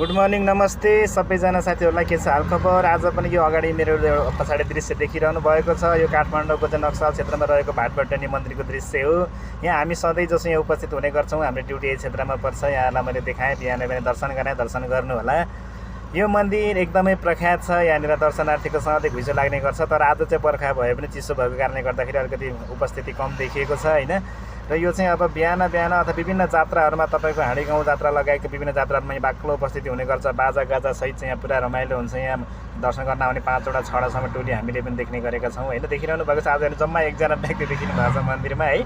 Good morning नमस्ते सबैजना साथीहरूलाई के छ हालखबर। आज पनि यो अगाडि मेरो पछाडि दृश्य देखिरहनु भएको छ यो काठमाडौँको चाहिँ नक्सल क्षेत्रमा रहेको भाटपाटनी मन्दिरको दृश्य हो। यहाँ हामी सधैँ जसो यहाँ उपस्थित हुने गर्छौँ। हाम्रो ड्युटी यही क्षेत्रमा पर्छ। यहाँलाई मैले देखाएँ, बिहानै पनि दर्शन गराएँ, दर्शन गर्नु होला। यो मन्दिर एकदमै प्रख्यात छ। यहाँनिर दर्शनार्थीको सधैँ घुइँचो लाग्ने गर्छ, तर आज चाहिँ बर्खा भए पनि चिसो भएको कारणले गर्दाखेरि अलिकति उपस्थिति कम देखिएको छ होइन। र यो चाहिँ अब बिहान अथवा विभिन्न जात्राहरूमा तपाईँको हाँडी गाउँ जात्रा लगायतको विभिन्न जात्राहरूमा यहाँ बाक्लो उपस्थिति हुने गर्छ। बाजा गाजा सहित चाहिँ यहाँ पुरा रमाइलो हुन्छ। यहाँ दर्शन गर्न आउने 5वटा 6वटासम्म टोली हामीले पनि देख्ने गरेका छौँ होइन। देखिरहनु भएको छ आज जम्मा एकजना व्यक्ति देखिनु भएको छ मन्दिरमा है।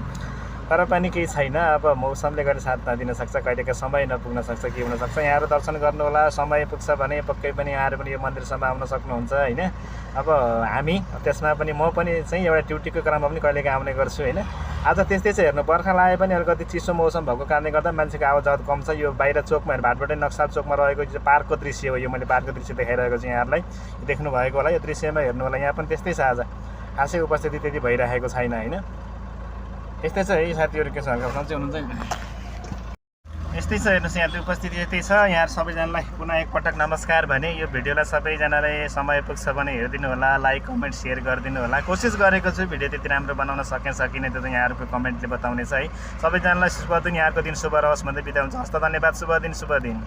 तर पनि केही छैन, अब मौसमले गर्दा साथ नदिन सक्छ, कहिलेका समय नपुग्न सक्छ, के हुनसक्छ। यहाँहरू दर्शन गर्नु होला, समय पुग्छ भने पक्कै पनि यहाँहरू पनि यो मन्दिरसम्म आउन सक्नुहुन्छ होइन। अब हामी त्यसमा पनि म पनि चाहिँ एउटा ड्युटीको क्रममा पनि कहिलेकाहीँ आउने गर्छु होइन। आज त्यस्तै छ हेर्नु, बर्खा लागे पनि अलिकति चिसो मौसम भएको कारणले गर्दा मान्छेको आवतजावत कम छ। यो बाहिर चोकमा भाटपाटनी नक्सल चोकमा रहेको जो पार्कको दृश्य हो, यो मैले पार्कको दृश्य देखाइरहेको छु यहाँहरूलाई, देख्नुभएको होला। यो दृश्यमा हेर्नु होला, यहाँ पनि त्यस्तै छ। आज खासै उपस्थिति त्यति भइरहेको छैन होइन। यस्तै छ है साथीहरू, के छ हल्का सन्चै हुनुहुन्छ? यस्तै छ हेर्नुहोस्, यहाँ उपस्थिति यस्तै छ। यहाँ सबैजनालाई पुनः एकपटक नमस्कार भने यो भिडियोलाई सबैजनाले समय पुग्छ भने हेरिदिनु होला, लाइक कमेन्ट सेयर गरिदिनु होला। कोसिस गरेको छु भिडियो त्यति राम्रो बनाउन सकिनँ त्यो त यहाँहरूको कमेन्टले बताउनेछ है। सबैजनालाई शुभ दिन, यहाँको दिन शुभ रहोस् भन्दै बिदा हुन्छ। हस्त धन्यवाद, शुभ दिन शुभ दिन।